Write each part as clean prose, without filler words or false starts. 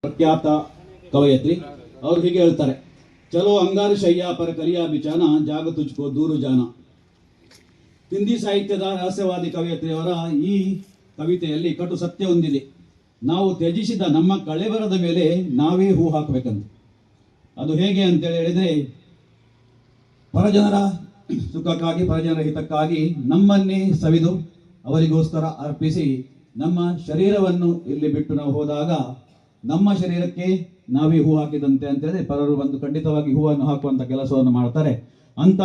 ಪ್ರಖ್ಯಾತ ಕವಯತ್ರಿ ಅವರು ಹೀಗೆ ಹೇಳ್ತಾರೆ, ಚಲೋ ಅಂಗಾರ ಶಯ್ಯ ಪರ ಕಲಿಯಾ ಬಿಚಾನ ಜಾಗ ತುಚ್ಕೋ ದೂರು ಜಾನ. ಹಿಂದಿ ಸಾಹಿತ್ಯದ ರಹಸ್ಯವಾದಿ ಕವಯತ್ರಿಯವರ ಈ ಕವಿತೆಯಲ್ಲಿ ಕಟು ಸತ್ಯ ಹೊಂದಿದೆ. ನಾವು ತ್ಯಜಿಸಿದ ನಮ್ಮ ಕಳೆಬರದ ಮೇಲೆ ನಾವೇ ಹೂ ಹಾಕಬೇಕಂತ. ಅದು ಹೇಗೆ ಅಂತೇಳಿ ಹೇಳಿದರೆ, ಪರಜನರ ಸುಖಕ್ಕಾಗಿ ಪರಜನರ ಹಿತಕ್ಕಾಗಿ ನಮ್ಮನ್ನೇ ಸವಿದು ಅವರಿಗೋಸ್ಕರ ಅರ್ಪಿಸಿ ನಮ್ಮ ಶರೀರವನ್ನು ಇಲ್ಲಿ ಬಿಟ್ಟು ನಾವು ಹೋದಾಗ ನಮ್ಮ ಶರೀರಕ್ಕೆ ನಾವೇ ಹೂ ಹಾಕಿದಂತೆ ಅಂತೇಳಿ ಪರರು ಬಂದು ಖಂಡಿತವಾಗಿ ಹೂವನ್ನು ಹಾಕುವಂಥ ಕೆಲಸವನ್ನು ಮಾಡ್ತಾರೆ. ಅಂತ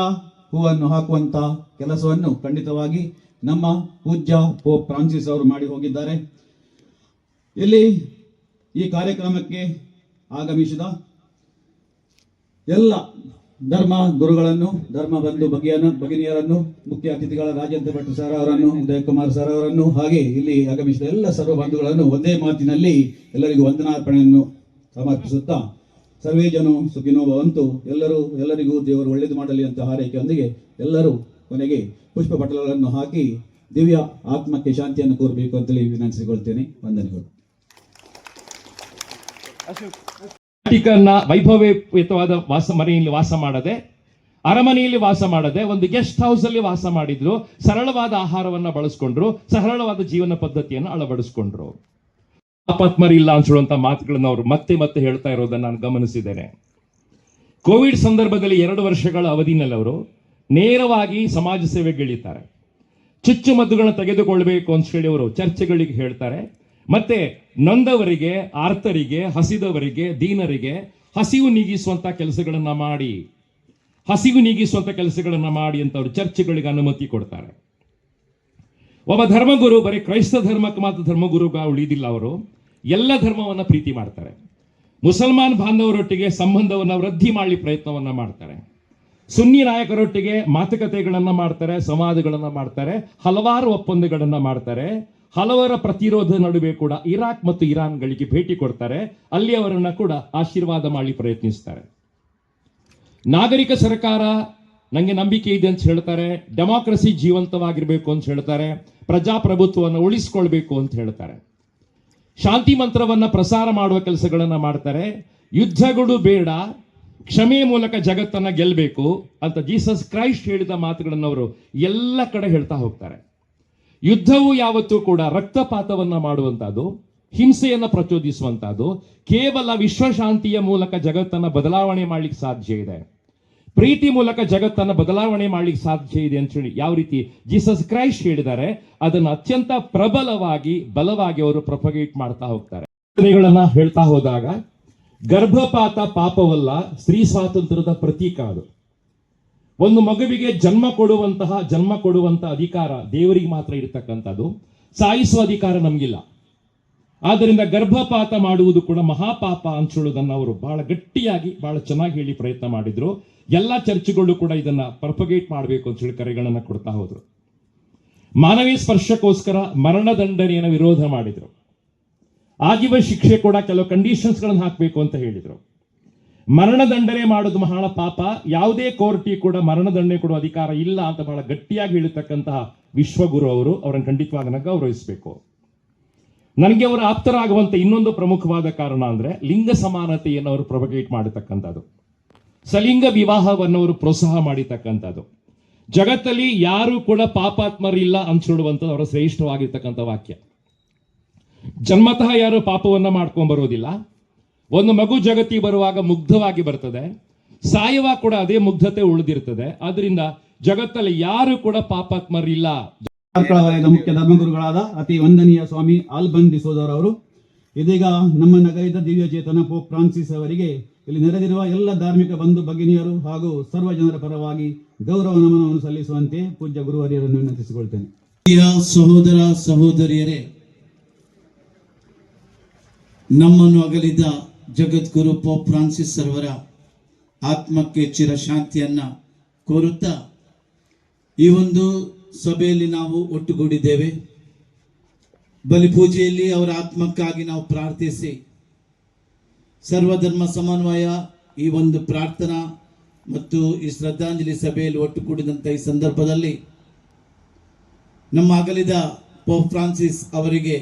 ಹೂವನ್ನು ಹಾಕುವಂಥ ಕೆಲಸವನ್ನು ಖಂಡಿತವಾಗಿ ನಮ್ಮ ಪೂಜ್ಯ ಪೋಪ್ ಫ್ರಾನ್ಸಿಸ್ ಅವರು ಮಾಡಿ ಹೋಗಿದ್ದಾರೆ. ಇಲ್ಲಿ ಈ ಕಾರ್ಯಕ್ರಮಕ್ಕೆ ಆಗಮಿಸಿದ ಎಲ್ಲ ಧರ್ಮ ಗುರುಗಳನ್ನು, ಧರ್ಮ ಬಂಧು ಭಗಿನಿಯರನ್ನು, ಮುಖ್ಯ ಅತಿಥಿಗಳ ರಾಜೇಂದ್ರ ಭಟ್ ಸರ್ ಅವರನ್ನು, ಉದಯಕುಮಾರ್ ಸರ್ ಅವರನ್ನು, ಹಾಗೆ ಇಲ್ಲಿ ಆಗಮಿಸಿದ ಎಲ್ಲ ಸರ್ವ ಬಂಧುಗಳನ್ನು ಒಂದೇ ಮಾತಿನಲ್ಲಿ ಎಲ್ಲರಿಗೂ ವಂದನಾರ್ಪಣೆಯನ್ನು ಸಮರ್ಪಿಸುತ್ತಾ, ಸರ್ವೇ ಜನ ಸುಖಿನೋ ಭವಂತು, ಎಲ್ಲರಿಗೂ ದೇವರು ಒಳ್ಳೆಯದು ಮಾಡಲಿ ಅಂತ ಹಾರೈಕೆಯೊಂದಿಗೆ ಎಲ್ಲರೂ ಕೊನೆಗೆ ಪುಷ್ಪ ಪಟಲಗಳನ್ನು ಹಾಕಿ ದಿವ್ಯ ಆತ್ಮಕ್ಕೆ ಶಾಂತಿಯನ್ನು ಕೋರಬೇಕು ಅಂತೇಳಿ ವಿನಂತಿಸಿಕೊಳ್ತೇನೆ. ವಂದನೆಗಳು. ವೈಭವಯುತವಾದ ಮನೆಯಲ್ಲಿ ವಾಸ ಮಾಡದೆ, ಅರಮನೆಯಲ್ಲಿ ವಾಸ ಮಾಡದೆ, ಒಂದು ಗೆಸ್ಟ್ ಹೌಸ್ ಅಲ್ಲಿ ವಾಸ ಮಾಡಿದ್ರು. ಸರಳವಾದ ಆಹಾರವನ್ನ ಬಳಸ್ಕೊಂಡ್ರು, ಸರಳವಾದ ಜೀವನ ಪದ್ಧತಿಯನ್ನು ಅಳವಡಿಸ್ಕೊಂಡ್ರು. ಪಾಪಾತ್ಮರಿ ಇಲ್ಲ ಅನ್ಸುವಂತ ಮಾತುಗಳನ್ನು ಅವರು ಮತ್ತೆ ಮತ್ತೆ ಹೇಳ್ತಾ ಇರೋದನ್ನ ನಾನು ಗಮನಿಸಿದ್ದೇನೆ. ಕೋವಿಡ್ ಸಂದರ್ಭದಲ್ಲಿ 2 ವರ್ಷಗಳ ಅವಧಿನಲ್ಲಿ ಅವರು ನೇರವಾಗಿ ಸಮಾಜ ಸೇವೆಗಿಳಿತಾರೆ. ಚುಚ್ಚುಮದ್ದುಗಳನ್ನ ತೆಗೆದುಕೊಳ್ಬೇಕು ಅಂತ ಹೇಳಿ ಅವರು ಚರ್ಚೆಗಳಿಗೆ ಹೇಳ್ತಾರೆ. ಮತ್ತೆ ನೊಂದವರಿಗೆ, ಆರ್ತರಿಗೆ, ಹಸಿದವರಿಗೆ, ದೀನರಿಗೆ ಹಸಿವು ನೀಗಿಸುವಂತ ಕೆಲಸಗಳನ್ನ ಮಾಡಿ ಅಂತ ಅವರು ಚರ್ಚೆಗಳಿಗೆ ಅನುಮತಿ ಕೊಡ್ತಾರೆ. ಒಬ್ಬ ಧರ್ಮಗುರು ಬರೀ ಕ್ರೈಸ್ತ ಧರ್ಮಕ್ಕೆ ಮಾತ್ರ ಧರ್ಮಗುರುಗ ಉಳಿದಿಲ್ಲ. ಅವರು ಎಲ್ಲ ಧರ್ಮವನ್ನ ಪ್ರೀತಿ ಮಾಡ್ತಾರೆ. ಮುಸಲ್ಮಾನ್ ಬಾಂಧವರೊಟ್ಟಿಗೆ ಸಂಬಂಧವನ್ನ ವೃದ್ಧಿ ಮಾಡಲಿ ಪ್ರಯತ್ನವನ್ನ ಮಾಡ್ತಾರೆ. ಸುನ್ನಿ ನಾಯಕರೊಟ್ಟಿಗೆ ಮಾತುಕತೆಗಳನ್ನ ಮಾಡ್ತಾರೆ, ಸಂವಾದಗಳನ್ನ ಮಾಡ್ತಾರೆ, ಹಲವಾರು ಒಪ್ಪಂದಗಳನ್ನ ಮಾಡ್ತಾರೆ. ಹಲವರ ಪ್ರತಿರೋಧ ನಡುವೆ ಕೂಡ ಇರಾಕ್ ಮತ್ತು ಇರಾನ್ಗಳಿಗೆ ಭೇಟಿ ಕೊಡ್ತಾರೆ. ಅಲ್ಲಿ ಅವರನ್ನ ಕೂಡ ಆಶೀರ್ವಾದ ಮಾಡಿ ಪ್ರಯತ್ನಿಸ್ತಾರೆ. ನಾಗರಿಕ ಸರ್ಕಾರ ನಂಗೆ ನಂಬಿಕೆ ಇದೆ ಅಂತ ಹೇಳ್ತಾರೆ. ಡೆಮಾಕ್ರಸಿ ಜೀವಂತವಾಗಿರ್ಬೇಕು ಅಂತ ಹೇಳ್ತಾರೆ. ಪ್ರಜಾಪ್ರಭುತ್ವವನ್ನು ಉಳಿಸ್ಕೊಳ್ಬೇಕು ಅಂತ ಹೇಳ್ತಾರೆ. ಶಾಂತಿ ಮಂತ್ರವನ್ನ ಪ್ರಸಾರ ಮಾಡುವ ಕೆಲಸಗಳನ್ನ ಮಾಡ್ತಾರೆ. ಯುದ್ಧಗಳು ಬೇಡ, ಕ್ಷಮೆಯ ಮೂಲಕ ಜಗತ್ತನ್ನ ಗೆಲ್ಲಬೇಕು ಅಂತ ಜೀಸಸ್ ಕ್ರೈಸ್ಟ್ ಹೇಳಿದ ಮಾತುಗಳನ್ನು ಅವರು ಎಲ್ಲ ಕಡೆ ಹೇಳ್ತಾ ಹೋಗ್ತಾರೆ. ಯುದ್ಧವು ಯಾವತ್ತೂ ಕೂಡ ರಕ್ತಪಾತವನ್ನ ಮಾಡುವಂತಹದ್ದು, ಹಿಂಸೆಯನ್ನ ಪ್ರಚೋದಿಸುವಂತಹದ್ದು. ಕೇವಲ ವಿಶ್ವಶಾಂತಿಯ ಮೂಲಕ ಜಗತ್ತನ್ನ ಬದಲಾವಣೆ ಮಾಡ್ಲಿಕ್ಕೆ ಸಾಧ್ಯ ಇದೆ. ಪ್ರೀತಿ ಮೂಲಕ ಜಗತ್ತನ್ನ ಬದಲಾವಣೆ ಮಾಡ್ಲಿಕ್ಕೆ ಸಾಧ್ಯ ಇದೆ ಅಂತ ಹೇಳಿ ಯಾವ ರೀತಿ ಜೀಸಸ್ ಕ್ರೈಸ್ಟ್ ಹೇಳಿದ್ದಾರೆ, ಅದನ್ನು ಅತ್ಯಂತ ಬಲವಾಗಿ ಅವರು ಪ್ರೊಪಗೇಟ್ ಮಾಡ್ತಾ ಹೋಗ್ತಾರೆ. ಹೇಳ್ತಾ ಹೋದಾಗ ಗರ್ಭಪಾತ ಪಾಪವಲ್ಲ, ಸ್ತ್ರೀ ಸ್ವಾತಂತ್ರ್ಯದ ಪ್ರತೀಕ. ಅದು ಒಂದು ಮಗುವಿಗೆ ಜನ್ಮ ಕೊಡುವಂತಹ ಅಧಿಕಾರ ದೇವರಿಗೆ ಮಾತ್ರ ಇರತಕ್ಕಂಥದ್ದು. ಸಾಯಿಸುವ ಅಧಿಕಾರ ನಮಗಿಲ್ಲ. ಆದ್ದರಿಂದ ಗರ್ಭಪಾತ ಮಾಡುವುದು ಕೂಡ ಮಹಾಪಾಪ ಅಂತ ಹೇಳುವುದನ್ನು ಅವರು ಬಹಳ ಗಟ್ಟಿಯಾಗಿ, ಬಹಳ ಚೆನ್ನಾಗಿ ಹೇಳಿ ಪ್ರಯತ್ನ ಮಾಡಿದ್ರು. ಎಲ್ಲ ಚರ್ಚ್ಗಳು ಕೂಡ ಇದನ್ನ ಪ್ರೊಪಗೇಟ್ ಮಾಡಬೇಕು ಅಂತ ಹೇಳಿ ಕರೆಗಳನ್ನ ಕೊಡ್ತಾ ಹೋದ್ರು. ಮಾನವೀಯ ಸ್ಪರ್ಶಕ್ಕೋಸ್ಕರ ಮರಣದಂಡನೆಯನ್ನು ವಿರೋಧ ಮಾಡಿದ್ರು. ಆಜೀವ ಶಿಕ್ಷೆ ಕೂಡ ಕೆಲವು ಕಂಡೀಷನ್ಸ್ಗಳನ್ನು ಹಾಕಬೇಕು ಅಂತ ಹೇಳಿದ್ರು. ಮರಣದಂಡನೆ ಮಾಡೋದು ಮಹಾ ಪಾಪ, ಯಾವುದೇ ಕೋರ್ಟಿ ಕೂಡ ಮರಣದಂಡನೆ ಕೊಡುವ ಅಧಿಕಾರ ಇಲ್ಲ ಅಂತ ಬಹಳ ಗಟ್ಟಿಯಾಗಿ ಹೇಳಿರ್ತಕ್ಕಂತಹ ವಿಶ್ವಗುರು ಅವರು. ಅವರನ್ನು ಖಂಡಿತವಾಗಿ ಗೌರವಿಸಬೇಕು. ನನಗೆ ಅವರು ಆಪ್ತರಾಗುವಂತ ಇನ್ನೊಂದು ಪ್ರಮುಖವಾದ ಕಾರಣ ಅಂದ್ರೆ ಲಿಂಗ ಸಮಾನತೆಯನ್ನು ಅವರು ಪ್ರೊಪಗೇಟ್ ಮಾಡತಕ್ಕಂಥದ್ದು, ಸಲಿಂಗ ವಿವಾಹವನ್ನು ಅವರು ಪ್ರೋತ್ಸಾಹ ಮಾಡಿರ್ತಕ್ಕಂಥದ್ದು. ಜಗತ್ತಲ್ಲಿ ಯಾರು ಕೂಡ ಪಾಪಾತ್ಮರಿಲ್ಲ ಅಂತ ಹೇಳುವಂಥದ್ದು ಅವರ ಶ್ರೇಷ್ಠವಾಗಿರ್ತಕ್ಕಂಥ ವಾಕ್ಯ. ಜನ್ಮತಃ ಯಾರು ಪಾಪವನ್ನ ಮಾಡ್ಕೊಂಡ್ ಬರೋದಿಲ್ಲ. ಒಂದು ಮಗು ಜಗತ್ತಿಗೆ ಬರುವಾಗ ಮುಗ್ಧವಾಗಿ ಬರ್ತದೆ, ಸಾಯುವಾಗ ಕೂಡ ಅದೇ ಮುಗ್ಧತೆ ಉಳಿದಿರ್ತದೆ. ಆದ್ರಿಂದ ಜಗತ್ತಲ್ಲಿ ಯಾರು ಕೂಡ ಪಾಪಾತ್ಮರಿಲ್ಲ. ಮುಖ್ಯ ಧರ್ಮಗುರುಗಳಾದ ಅತಿ ವಂದನೀಯ ಸ್ವಾಮಿ ಆಲ್ಬನ್ ಡಿಸೋಜರ್ ಅವರು ಇದೀಗ ನಮ್ಮ ನಗರದ ದಿವ್ಯ ಚೇತನ ಪೋಪ್ ಫ್ರಾನ್ಸಿಸ್ ಅವರಿಗೆ ಇಲ್ಲಿ ನೆರೆದಿರುವ ಎಲ್ಲ ಧಾರ್ಮಿಕ ಬಂಧು ಭಗಿನಿಯರು ಹಾಗೂ ಸರ್ವ ಜನರ ಪರವಾಗಿ ಗೌರವ ನಮನವನ್ನು ಸಲ್ಲಿಸುವಂತೆ ಪೂಜ್ಯ ಗುರುವರಿಯರನ್ನು ವಿನಂತಿಸಿಕೊಳ್ತೇನೆ. ಸಹೋದರ ಸಹೋದರಿಯರೇ, ನಮ್ಮನ್ನು ಅಗಲಿದ ಜಗದ್ಗುರು ಪೋಪ್ ಫ್ರಾನ್ಸಿಸ್ ಅವರ ಆತ್ಮಕ್ಕೆ ಚಿರಶಾಂತಿಯನ್ನ ಕೋರುತ್ತಾ ಈ ಒಂದು ಸಭೆಯಲ್ಲಿ ನಾವು ಒಟ್ಟುಗೂಡಿದ್ದೇವೆ. ಬಲಿಪೂಜೆಯಲ್ಲಿ ಅವರ ಆತ್ಮಕ್ಕಾಗಿ ನಾವು ಪ್ರಾರ್ಥಿಸಿ ಸರ್ವಧರ್ಮ ಸಮನ್ವಯ ಈ ಒಂದು ಪ್ರಾರ್ಥನಾ ಮತ್ತು ಈ ಶ್ರದ್ಧಾಂಜಲಿ ಸಭೆಯಲ್ಲಿ ಒಟ್ಟುಗೂಡಿದಂಥ ಈ ಸಂದರ್ಭದಲ್ಲಿ ನಮ್ಮ ಅಗಲಿದ ಪೋಪ್ ಫ್ರಾನ್ಸಿಸ್ ಅವರಿಗೆ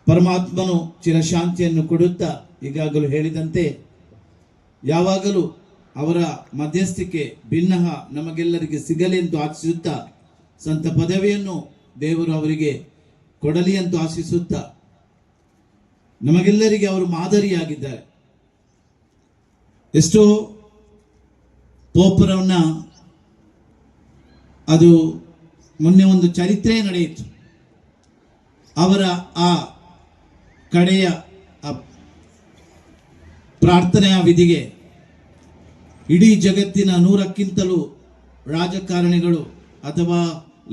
ಪರಮಾತ್ಮನು ಚಿರಶಾಂತಿಯನ್ನು ಕೊಡುತ್ತಾ ಈಗಾಗಲೂ ಹೇಳಿದಂತೆ ಯಾವಾಗಲೂ ಅವರ ಮಧ್ಯಸ್ಥಿಕೆ ಭಿನ್ನಹ ನಮಗೆಲ್ಲರಿಗೆ ಸಿಗಲಿ ಎಂದು ಆಶಿಸುತ್ತಾ ಸಂತ ಪದವಿಯನ್ನು ದೇವರು ಅವರಿಗೆ ಕೊಡಲಿ ಎಂದು ಆಶಿಸುತ್ತಾ ನಮಗೆಲ್ಲರಿಗೆ ಅವರು ಮಾದರಿಯಾಗಿದ್ದಾರೆ. ಎಷ್ಟೋ ಪೋಪರವನ್ನ ಅದು ಮೊನ್ನೆ ಒಂದು ಚರಿತ್ರೆ ನಡೆಯಿತು. ಅವರ ಆ ಕಡೆಯ ಪ್ರಾರ್ಥನೆಯ ವಿಧಿಗೆ ಇಡೀ ಜಗತ್ತಿನ 100ಕ್ಕಿಂತಲೂ ರಾಜಕಾರಣಿಗಳು ಅಥವಾ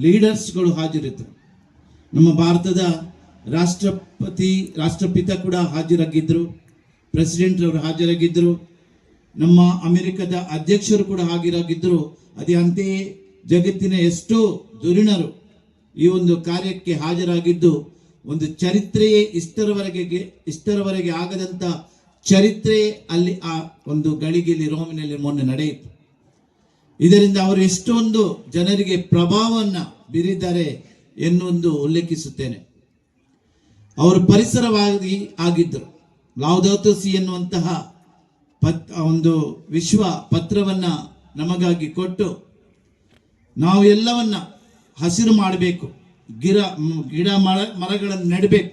ಲೀಡರ್ಸ್ಗಳು ಹಾಜರಿದ್ದರು. ನಮ್ಮ ಭಾರತದ ರಾಷ್ಟ್ರಪಿತ ಕೂಡ ಹಾಜರಾಗಿದ್ದರು, ಪ್ರೆಸಿಡೆಂಟ್ ಅವರು ಹಾಜರಾಗಿದ್ದರು, ನಮ್ಮ ಅಮೆರಿಕದ ಅಧ್ಯಕ್ಷರು ಕೂಡ ಹಾಜರಾಗಿದ್ದರು. ಅದೇ ಅಂತೆಯೇ ಜಗತ್ತಿನ ಎಷ್ಟೋ ಧುರೀಣರು ಈ ಒಂದು ಕಾರ್ಯಕ್ಕೆ ಹಾಜರಾಗಿದ್ದು ಒಂದು ಚರಿತ್ರೆಯೇ ಇಷ್ಟರವರೆಗೆ ಆಗದಂತ ಚರಿತ್ರೆ ಅಲ್ಲಿ ಆ ಒಂದು ಗಳಿಗೆಯಲ್ಲಿ ರೋಮಿನಲ್ಲಿ ಮೊನ್ನೆ ನಡೆಯಿತು. ಇದರಿಂದ ಅವರು ಎಷ್ಟೊಂದು ಜನರಿಗೆ ಪ್ರಭಾವವನ್ನು ಬೀರಿದ್ದಾರೆ ಎನ್ನುವುದು ಉಲ್ಲೇಖಿಸುತ್ತೇನೆ. ಅವರು ಪರಿಸರವಾಗಿ ಆಗಿದ್ದರು. ಲೌದಾತೋ ಸಿ ಎನ್ನುವಂತಹ ಒಂದು ವಿಶ್ವ ಪತ್ರವನ್ನ ನಮಗಾಗಿ ಕೊಟ್ಟು ನಾವು ಎಲ್ಲವನ್ನ ಹಸಿರು ಮಾಡಬೇಕು, ಗಿಡ ಮರಗಳನ್ನು ನೆಡಬೇಕು,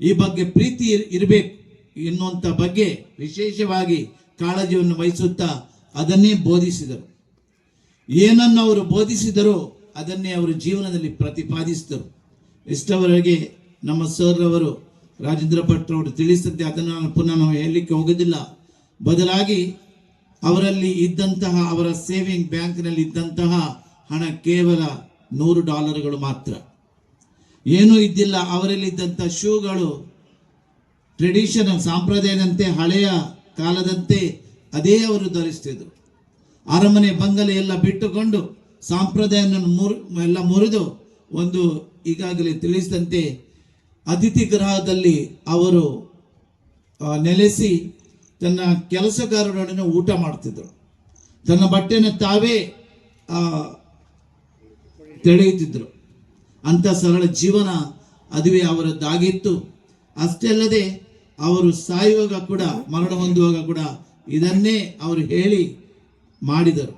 ಈ ಬಗ್ಗೆ ಪ್ರೀತಿ ಇರಬೇಕು ಎನ್ನುವಂಥ ಬಗ್ಗೆ ವಿಶೇಷವಾಗಿ ಕಾಳಜಿಯನ್ನು ವಹಿಸುತ್ತಾ ಅದನ್ನೇ ಬೋಧಿಸಿದರು. ಏನನ್ನು ಅವರು ಬೋಧಿಸಿದರೋ ಅದನ್ನೇ ಅವರು ಜೀವನದಲ್ಲಿ ಪ್ರತಿಪಾದಿಸಿದರು. ಇಷ್ಟವರೆಗೆ ನಮ್ಮ ಸರ್ ಅವರು ರಾಜೇಂದ್ರ ಭಟ್ ಅವರು ತಿಳಿಸಿದ್ದೆ, ಅದನ್ನು ನಾನು ಪುನಃ ನಾವು ಹೇಳಲಿಕ್ಕೆ ಹೋಗೋದಿಲ್ಲ. ಬದಲಾಗಿ ಅವರಲ್ಲಿ ಇದ್ದಂತಹ ಅವರ ಸೇವಿಂಗ್ ಬ್ಯಾಂಕ್ನಲ್ಲಿ ಇದ್ದಂತಹ ಹಣ ಕೇವಲ $100 ಮಾತ್ರ, ಏನೂ ಇದ್ದಿಲ್ಲ. ಅವರಲ್ಲಿ ಇದ್ದಂಥ ಶೂಗಳು ಟ್ರೆಡಿಷನಲ್ ಸಾಂಪ್ರದಾಯದಂತೆ ಹಳೆಯ ಕಾಲದಂತೆ ಅದೇ ಅವರು ಧರಿಸ್ತಿದ್ರು. ಅರಮನೆ ಬಂಗಲೆ ಎಲ್ಲ ಬಿಟ್ಟುಕೊಂಡು ಸಾಂಪ್ರದಾಯವನ್ನು ಎಲ್ಲ ಮುರಿದು ಒಂದು ಈಗಾಗಲೇ ತಿಳಿಸಿದಂತೆ ಅತಿಥಿ ಗೃಹದಲ್ಲಿ ಅವರು ನೆಲೆಸಿ ತನ್ನ ಕೆಲಸಗಾರರೊಡನೆ ಊಟ ಮಾಡ್ತಿದ್ರು. ತನ್ನ ಬಟ್ಟೆಯನ್ನು ತಾವೇ ತೆಳೆಯುತ್ತಿದ್ದರು. ಅಂಥ ಸರಳ ಜೀವನ ಅದುವೇ ಅವರದ್ದಾಗಿತ್ತು. ಅಷ್ಟೇ ಅಲ್ಲದೆ ಅವರು ಸಾಯುವಾಗ ಕೂಡ, ಮರಣ ಹೊಂದುವಾಗ ಕೂಡ ಇದನ್ನೇ ಅವರು ಹೇಳಿ ಮಾಡಿದರು.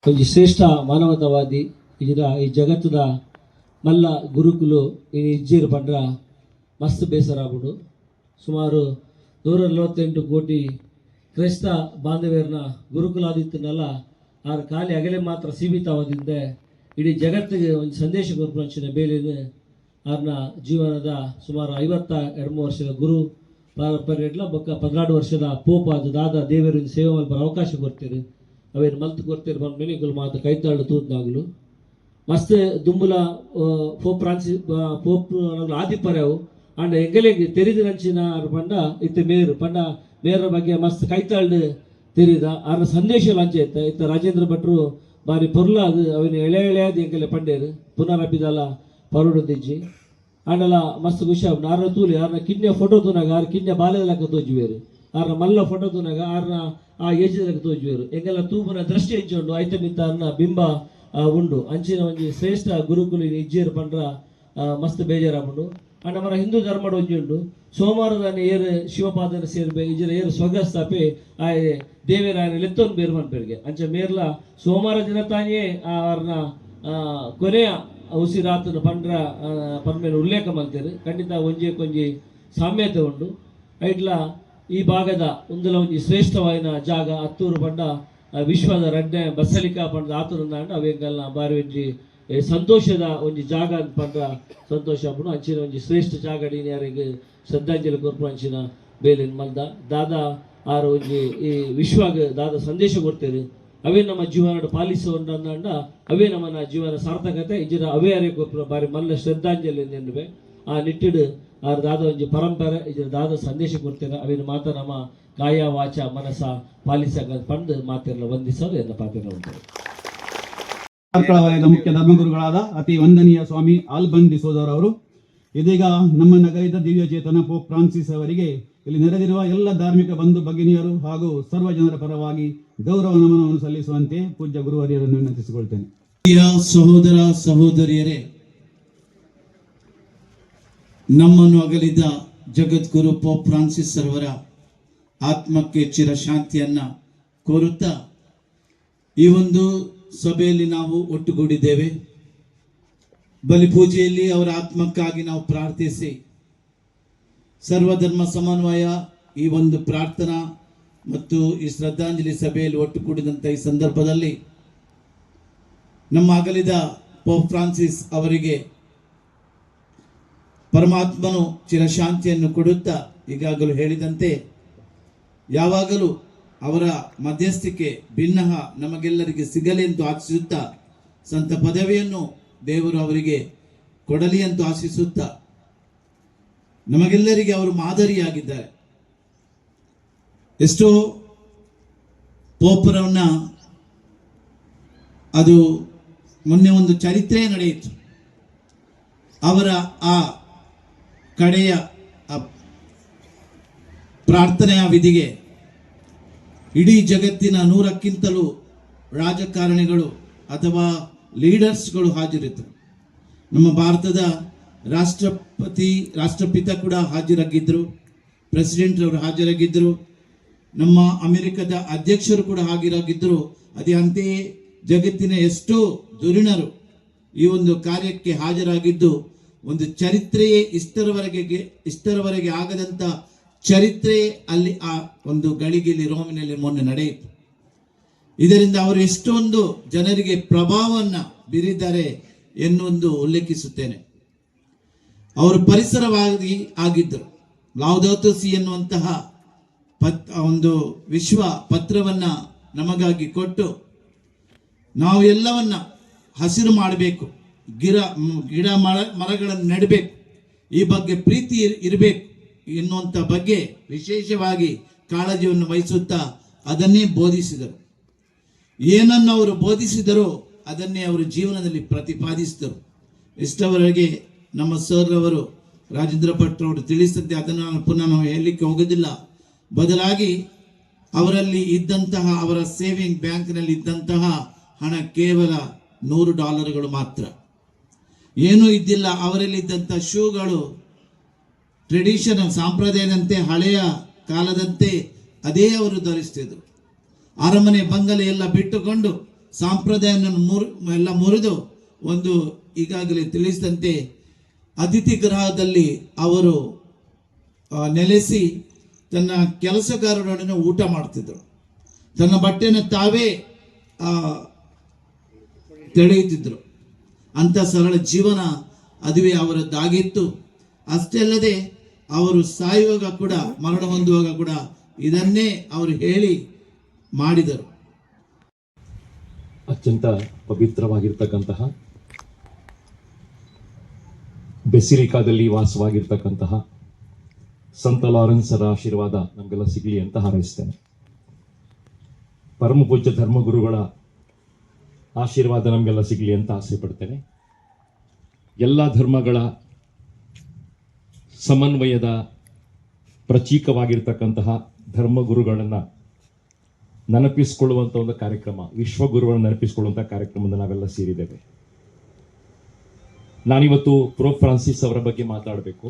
ಒಂದು ಶ್ರೇಷ್ಠ ಮಾನವತಾವಾದಿ ಈ ಜಗತ್ತದ ಮಲ್ಲ ಗುರುಕುಲು ಇಜ್ಜೀರ್ ಪಂಡ್ರ ಮಸ್ತ್ ಬೇಸರಾಗ್ಬಿಡು. ಸುಮಾರು 148 ಕೋಟಿ ಕ್ರೈಸ್ತ ಬಾಂಧವ್ಯರನ್ನ ಗುರುಕುಲಾದಿತ್ತನಲ್ಲ ಆರು ಖಾಲಿ ಅಗಲೆ ಮಾತ್ರ ಸೀಮಿತವಾದಿಂದ ಇಡೀ ಜಗತ್ತಿಗೆ ಒಂದು ಸಂದೇಶ ಕೊರ್ಪಂಚಿನ ಬೇಲಿನ ಅವ್ರನ್ನ ಜೀವನದ ಸುಮಾರು 52 ವರ್ಷದ ಗುರು ಪಾರಂಪರ್ಯ ಬೊಕ್ಕ 14 ವರ್ಷದ ಪೋಪ ಅದು ದಾದ ದೇವರಿಂದ ಸೇವೆ ಮಲ್ಪರ ಅವಕಾಶ ಕೊಡ್ತೀರಿ. ಅವೇನು ಮಲ್ತು ಕೊಡ್ತೀರಿ ಬಂದ ಮೇಲೆ ಮಾತು ಕೈತಾಳು ತೂತ್ನಾಗಲು ಮಸ್ತ್ ದುಂಬುಲ ಪೋಪ್ ಫ್ರಾನ್ಸಿಸ್ ಪೋಪ್ ಆದಿಪರ್ಯವು ಅಂಡ ಎಂಗಲೆಗೆ ತೆರಿದ ನಂಚಿನ ಪಂಡ ಇತ್ತ ಮೇರ ಬಗ್ಗೆ ಮಸ್ತ್ ಕೈತಾಳ್ದು ತೆರಿದ ಅವ್ರ ಸಂದೇಶ ಲಂಚೆ ಇತ್ತ ರಾಜೇಂದ್ರ ಭಟ್ರು ಬಾರಿ ಪೊರ್ಲ ಅದು ಅವನು ಎಳೆಯಾದ ಎಂಗಲೆ ಪಂಡೇರು ಪುನರಪಿದಲ್ಲ ಪರುಡಿಜ್ಜಿ ಆಂಡಲ ಮಸ್ತ್ ಖುಷಿ ಆಗ್ಬಿಟ್ಟು ಆರ್ನ ತೂಲಿ ಆರ್ನ ಕಿನ್ನೆ ಫೋಟೋ ತೂನಾಗ ಆರ್ ಕಿನ್ನೆ ಬಾಲ್ಯದ ಲೆಕ್ಕ ತೋಜುವೇರು ಆರ್ನ ಮಲ್ಲ ಫೋಟೋ ತೂನಾಗ ಆರ್ನ ಆ ಏಜಿದ ಲೆಕ್ಕ ತೋಜುವೇರು ಎಂಗೆಲ್ಲ ತೂಪನ ದೃಷ್ಟಿ ಹೆಂಚುಂಡು ಐತ ಮಿತ್ತ ಅನ್ನ ಬಿಂಬ ಉಂಡು ಅಂಚಿನ ಒಂಜಿ ಶ್ರೇಷ್ಠ ಗುರುಕುಲು ಇಜ್ಜೇರು ಪಂಡ್ರ ಮಸ್ತ್ ಬೇಜಾರಾಗ್ಬಿಡು. ಅಂಡ ಮರ ಹಿಂದೂ ಧರ್ಮಡ್ ಒಂಜಿ ಉಂಡು ಸೋಮವಾರದಾನ ಏರು ಶಿವಪಾದನ ಸೇರ್ಬೇ ಇಜರ ಏರು ಸ್ವಗಸ್ಥಾಪೆ ಆ ದೇವೇರಾಯನ ಲೆತ್ತೊಂದು ಬೇರು ಮನ್ಪೇರಿಗೆ ಅಂಚ ಮೇರ್ಲ ಸೋಮವಾರ ದಿನ ತಾನೇ ಅವ್ರನ್ನ ಕೊನೆಯ ಉಸಿರಾತನ ಪಂಡ್ರ ಪರ್ಮೇನ ಉಲ್ಲೇಖ ಮಾಡ್ತಾರೆ. ಖಂಡಿತ ಒಂಜಿ ಸಾಮ್ಯತೆ ಉಂಡು. ಐಟ್ಲ ಈ ಭಾಗದ ಒಂದಲ ಒಂಜಿ ಶ್ರೇಷ್ಠವಾಯಿನ ಜಾಗ ಹತ್ತೂರು ಪಂಡ ವಿಶ್ವದ ರಡ್ಡೆ ಬಸಲಿಕಾ ಪಂಡ ಆತುರನ್ನ ಅವೆಂಗಲ್ನ ಬಾರಿ ಒಂಜಿ ಸಂತೋಷದ ಒಂಜಿ ಜಾಗ ಅಂತ ಪಂಡ್ರ ಸಂತೋಷ ಆಗ್ಬಿಡು. ಅಂಚಿನ ಒಂಜಿ ಶ್ರೇಷ್ಠ ಜಾಗ ಯಾರಿಗೆ ಶ್ರದ್ಧಾಂಜಲಿ ಕೊರ್ಪು ಅಂಚಿನ ಬೇಲಿನ ಮಲ್ದ ದಾದ ಆರು ಒಂಜಿ ಈ ವಿಶ್ವಾಗ ದಾದ ಸಂದೇಶ ಕೊಡ್ತೇವೆ. ಅವೇ ನಮ್ಮ ಜೀವನ ಪಾಲಿಸುವಂಡ ಅವೇ ನಮ್ಮನ್ನ ಜೀವನ ಸಾರ್ಥಕತೆ ಇಜರ ಅವೇ ಅರೆ ಕೊರ್ಪುರ ಬಾರಿ ಮಲ್ಲ ಶ್ರದ್ಧಾಂಜಲಿ ನೆನಪೆ ಆ ನಿಟ್ಟಿಡು ಆರು ದಾದ ಒಂಜಿ ಪರಂಪರೆ ಇಜರ ದಾದ ಸಂದೇಶ ಕೊಡ್ತೇನೆ. ಅವೇನು ಮಾತ ನಮ್ಮ ಕಾಯ ವಾಚ ಮನಸ ಪಾಲಿಸಕ ಪಂದು ಮಾತೆಲ್ಲ ವಂದಿಸೋದು ಎಲ್ಲ ಪಾತ್ರ ಉಂಟು. ಕಾರ್ಕಳ ವಲಯದ ಮುಖ್ಯ ಧರ್ಮಗುರುಗಳಾದ ಅತಿ ವಂದನೀಯ ಸ್ವಾಮಿ ಆಲ್ಬನ್ ಡಿಸೋದರ್ ಅವರು ಇದೀಗ ನಮ್ಮ ನಗರದ ದಿವ್ಯ ಚೇತನ ಪೋಪ್ ಫ್ರಾನ್ಸಿಸ್ ಅವರಿಗೆ ಇಲ್ಲಿ ನೆರೆದಿರುವ ಎಲ್ಲ ಧಾರ್ಮಿಕ ಬಂಧು ಭಗಿನಿಯರು ಹಾಗೂ ಸರ್ವ ಜನರ ಪರವಾಗಿ ಗೌರವ ನಮನವನ್ನು ಸಲ್ಲಿಸುವಂತೆ ಪೂಜ್ಯ ಗುರುವರಿಯರನ್ನು ವಿನಂತಿಸಿಕೊಳ್ತೇನೆ. ಪ್ರಿಯ ಸಹೋದರ ಸಹೋದರಿಯರೇ, ನಮ್ಮನ್ನು ಅಗಲಿದ ಜಗದ್ಗುರು ಪೋಪ್ ಫ್ರಾನ್ಸಿಸ್ ಅವರ ಆತ್ಮಕ್ಕೆ ಚಿರಶಾಂತಿಯನ್ನ ಕೋರುತ್ತಾ ಈ ಒಂದು ಸಭೆಯಲ್ಲಿ ನಾವು ಒಟ್ಟುಗೂಡಿದ್ದೇವೆ. ಬಲಿಪೂಜೆಯಲ್ಲಿ ಅವರ ಆತ್ಮಕ್ಕಾಗಿ ನಾವು ಪ್ರಾರ್ಥಿಸಿ ಸರ್ವಧರ್ಮ ಸಮನ್ವಯ ಈ ಒಂದು ಪ್ರಾರ್ಥನಾ ಮತ್ತು ಈ ಶ್ರದ್ಧಾಂಜಲಿ ಸಭೆಯಲ್ಲಿ ಒಟ್ಟುಗೂಡಿದಂಥ ಈ ಸಂದರ್ಭದಲ್ಲಿ ನಮ್ಮ ಅಗಲಿದ ಪೋಪ್ ಫ್ರಾನ್ಸಿಸ್ ಅವರಿಗೆ ಪರಮಾತ್ಮನು ಚಿರಶಾಂತಿಯನ್ನು ಕೊಡುತ್ತಾ ಈಗಾಗಲೂ ಹೇಳಿದಂತೆ ಯಾವಾಗಲೂ ಅವರ ಮಧ್ಯಸ್ಥಿಕೆ ಭಿನ್ನಹ ನಮಗೆಲ್ಲರಿಗೆ ಸಿಗಲಿ ಎಂದು ಆಶಿಸುತ್ತಾ ಸಂತ ಪದವಿಯನ್ನು ದೇವರು ಅವರಿಗೆ ಕೊಡಲಿ ಎಂದು ಆಶಿಸುತ್ತಾ ನಮಗೆಲ್ಲರಿಗೆ ಅವರು ಮಾದರಿಯಾಗಿದ್ದಾರೆ. ಎಷ್ಟೋ ಪೋಪರವನ್ನ ಅದು ಮೊನ್ನೆ ಒಂದು ಚರಿತ್ರೆ ನಡೆಯಿತು. ಅವರ ಆ ಕಡೆಯ ಪ್ರಾರ್ಥನೆಯ ವಿಧಿಗೆ ಇಡೀ ಜಗತ್ತಿನ 100ಕ್ಕಿಂತಲೂ ರಾಜಕಾರಣಿಗಳು ಅಥವಾ ಲೀಡರ್ಸ್ಗಳು ಹಾಜರಿದ್ದರು. ನಮ್ಮ ಭಾರತದ ರಾಷ್ಟ್ರಪಿತ ಕೂಡ ಹಾಜರಾಗಿದ್ದರು, ಪ್ರೆಸಿಡೆಂಟ್ ಅವರು ಹಾಜರಾಗಿದ್ದರು, ನಮ್ಮ ಅಮೆರಿಕದ ಅಧ್ಯಕ್ಷರು ಕೂಡ ಹಾಜರಾಗಿದ್ದರು. ಅದೇ ಅಂತೆಯೇ ಜಗತ್ತಿನ ಎಷ್ಟೋ ಧುರೀಣರು ಈ ಒಂದು ಕಾರ್ಯಕ್ಕೆ ಹಾಜರಾಗಿದ್ದು ಒಂದು ಚರಿತ್ರೆಯೇ ಇಷ್ಟರವರೆಗೆ ಆಗದಂತ ಚರಿತ್ರೆ ಅಲ್ಲಿ ಆ ಒಂದು ಗಳಿಗೆಯಲ್ಲಿ ರೋಮಿನಲ್ಲಿ ಮೊನ್ನೆ ನಡೆಯಿತು. ಇದರಿಂದ ಅವರು ಎಷ್ಟೊಂದು ಜನರಿಗೆ ಪ್ರಭಾವವನ್ನ ಬೀರಿದ್ದಾರೆ ಎನ್ನುವುದು ಉಲ್ಲೇಖಿಸುತ್ತೇನೆ. ಅವರು ಪರಿಸರವಾಗಿ ಆಗಿದ್ದರು. ಲೌದಾತೋ ಸಿ ಎನ್ನುವಂತಹ ಒಂದು ವಿಶ್ವ ಪತ್ರವನ್ನ ನಮಗಾಗಿ ಕೊಟ್ಟು ನಾವು ಎಲ್ಲವನ್ನ ಹಸಿರು ಮಾಡಬೇಕು, ಗಿಡ ಮರಗಳನ್ನು ನೆಡಬೇಕು, ಈ ಬಗ್ಗೆ ಪ್ರೀತಿ ಇರಬೇಕು ಎನ್ನುವಂಥ ಬಗ್ಗೆ ವಿಶೇಷವಾಗಿ ಕಾಳಜಿಯನ್ನು ವಹಿಸುತ್ತಾ ಅದನ್ನೇ ಬೋಧಿಸಿದರು. ಏನನ್ನು ಅವರು ಬೋಧಿಸಿದರೋ ಅದನ್ನೇ ಅವರು ಜೀವನದಲ್ಲಿ ಪ್ರತಿಪಾದಿಸಿದರು. ಇಷ್ಟವರೆಗೆ ನಮ್ಮ ಸರ್ ಅವರು ರಾಜೇಂದ್ರ ಭಟ್ ಅವರು ತಿಳಿಸಿದಂತೆ ಅದನ್ನು ನಾನು ಪುನಃ ಹೇಳಲಿಕ್ಕೆ ಹೋಗೋದಿಲ್ಲ. ಬದಲಾಗಿ ಅವರಲ್ಲಿ ಇದ್ದಂತಹ ಅವರ ಸೇವಿಂಗ್ ಬ್ಯಾಂಕ್ನಲ್ಲಿ ಇದ್ದಂತಹ ಹಣ ಕೇವಲ $100 ಮಾತ್ರ, ಏನೂ ಇದ್ದಿಲ್ಲ. ಅವರಲ್ಲಿ ಇದ್ದಂಥ ಶೂಗಳು ಟ್ರೆಡಿಷನಲ್ ಸಾಂಪ್ರದಾಯದಂತೆ ಹಳೆಯ ಕಾಲದಂತೆ ಅದೇ ಅವರು ಧರಿಸ್ತಿದ್ರು. ಅರಮನೆ ಬಂಗಲೆ ಎಲ್ಲ ಬಿಟ್ಟುಕೊಂಡು ಸಾಂಪ್ರದಾಯವನ್ನು ಎಲ್ಲ ಮುರಿದು ಒಂದು ಈಗಾಗಲೇ ತಿಳಿಸಿದಂತೆ ಅತಿಥಿ ಗೃಹದಲ್ಲಿ ಅವರು ನೆಲೆಸಿ ತನ್ನ ಕೆಲಸಗಾರರೊಡನೆ ಊಟ ಮಾಡ್ತಿದ್ರು. ತನ್ನ ಬಟ್ಟೆಯನ್ನು ತಾವೇ ತೆಳೆಯುತ್ತಿದ್ರು. ಅಂತ ಸರಳ ಜೀವನ ಅದುವೇ ಅವರದ್ದಾಗಿತ್ತು. ಅಷ್ಟೇ ಅಲ್ಲದೆ ಅವರು ಸಾಯುವಾಗ ಕೂಡ, ಮರಣ ಹೊಂದುವಾಗ ಕೂಡ ಇದನ್ನೇ ಅವರು ಹೇಳಿ ಮಾಡಿದರು. ಅತ್ಯಂತ ಪವಿತ್ರವಾಗಿರ್ತಕ್ಕಂತಹ ಬೆಸಿಲಿಕಾದಲ್ಲಿ ವಾಸವಾಗಿರ್ತಕ್ಕಂತಹ ಸಂತ ಲಾರೆನ್ಸರ ಆಶೀರ್ವಾದ ನಮಗೆಲ್ಲ ಸಿಗಲಿ ಅಂತ ಹಾರೈಸ್ತೇನೆ. ಪರಮ ಪೂಜ್ಯ ಧರ್ಮಗುರುಗಳ ಆಶೀರ್ವಾದ ನಮಗೆಲ್ಲ ಸಿಗಲಿ ಅಂತ ಆಸೆ ಪಡ್ತೇನೆ. ಎಲ್ಲ ಧರ್ಮಗಳ ಸಮನ್ವಯದ ಪ್ರತೀಕವಾಗಿರ್ತಕ್ಕಂತಹ ಧರ್ಮಗುರುಗಳನ್ನು ನೆನಪಿಸಿಕೊಳ್ಳುವಂಥ ಒಂದು ಕಾರ್ಯಕ್ರಮ, ವಿಶ್ವಗುರುಗಳನ್ನು ನೆನಪಿಸಿಕೊಳ್ಳುವಂಥ ಕಾರ್ಯಕ್ರಮದ ನಾವೆಲ್ಲ ಸೇರಿದ್ದೇವೆ. ನಾನಿವತ್ತು ಪೋಪ್ ಫ್ರಾನ್ಸಿಸ್ ಅವರ ಬಗ್ಗೆ ಮಾತಾಡಬೇಕು,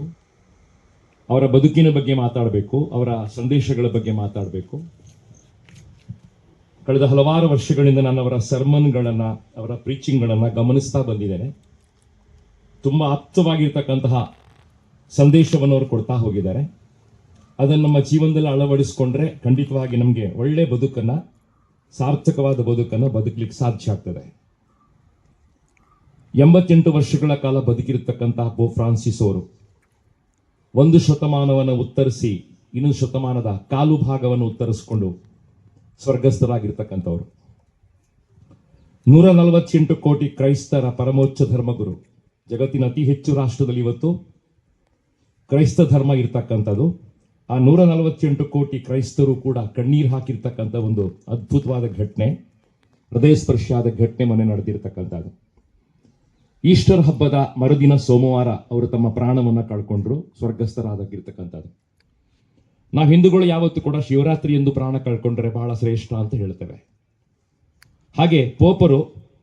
ಅವರ ಬದುಕಿನ ಬಗ್ಗೆ ಮಾತಾಡಬೇಕು, ಅವರ ಸಂದೇಶಗಳ ಬಗ್ಗೆ ಮಾತಾಡಬೇಕು. ಕಳೆದ ಹಲವಾರು ವರ್ಷಗಳಿಂದ ನಾನು ಅವರ ಸರ್ಮನ್ಗಳನ್ನು, ಅವರ ಪ್ರೀಚಿಂಗ್ಗಳನ್ನು ಗಮನಿಸ್ತಾ ಬಂದಿದ್ದೇನೆ. ತುಂಬ ಆಪ್ತವಾಗಿರ್ತಕ್ಕಂತಹ ಸಂದೇಶವನ್ನು ಅವರು ಕೊಡ್ತಾ ಹೋಗಿದ್ದಾರೆ. ಅದನ್ನು ನಮ್ಮ ಜೀವನದಲ್ಲಿ ಅಳವಡಿಸಿಕೊಂಡ್ರೆ ಖಂಡಿತವಾಗಿ ನಮಗೆ ಒಳ್ಳೆ ಬದುಕನ್ನು, ಸಾರ್ಥಕವಾದ ಬದುಕನ್ನು ಬದುಕಲಿಕ್ಕೆ ಸಾಧ್ಯ ಆಗ್ತದೆ. 88 ವರ್ಷಗಳ ಕಾಲ ಬದುಕಿರತಕ್ಕಂತಹ ಪೋಪ್ ಫ್ರಾನ್ಸಿಸ್ ಅವರು 1 ಶತಮಾನವನ್ನು ಉತ್ತರಿಸಿ ಇನ್ನೊಂದು ಶತಮಾನದ ಕಾಲು ಭಾಗವನ್ನು ಉತ್ತರಿಸಿಕೊಂಡು ಸ್ವರ್ಗಸ್ಥರಾಗಿರ್ತಕ್ಕಂಥವ್ರು. 148 ಕೋಟಿ ಕ್ರೈಸ್ತರ ಪರಮೋಚ್ಚ ಧರ್ಮಗುರು. ಜಗತ್ತಿನ ಅತಿ ಹೆಚ್ಚು ರಾಷ್ಟ್ರದಲ್ಲಿ ಇವತ್ತು ಕ್ರೈಸ್ತ ಧರ್ಮ ಇರ್ತಕ್ಕಂಥದ್ದು. ಆ 148 ಕೋಟಿ ಕ್ರೈಸ್ತರು ಕೂಡ ಕಣ್ಣೀರು ಹಾಕಿರ್ತಕ್ಕಂಥ ಒಂದು ಅದ್ಭುತವಾದ ಘಟನೆ, ಹೃದಯ ಸ್ಪರ್ಶಿಯಾದ ಘಟನೆ ಮೊನ್ನೆ ನಡೆದಿರ್ತಕ್ಕಂಥದ್ದು. ಈಸ್ಟರ್ ಹಬ್ಬದ ಮರುದಿನ ಸೋಮವಾರ ಅವರು ತಮ್ಮ ಪ್ರಾಣವನ್ನು ಕಳ್ಕೊಂಡ್ರು, ಸ್ವರ್ಗಸ್ಥರಾಗಿರ್ತಕ್ಕಂಥದ್ದು. ನಾವು ಹಿಂದೂಗಳು ಯಾವತ್ತೂ ಕೂಡ ಶಿವರಾತ್ರಿ ಎಂದು ಪ್ರಾಣ ಕಳ್ಕೊಂಡ್ರೆ ಬಹಳ ಶ್ರೇಷ್ಠ ಅಂತ ಹೇಳ್ತೇವೆ. ಹಾಗೆ ಪೋಪರು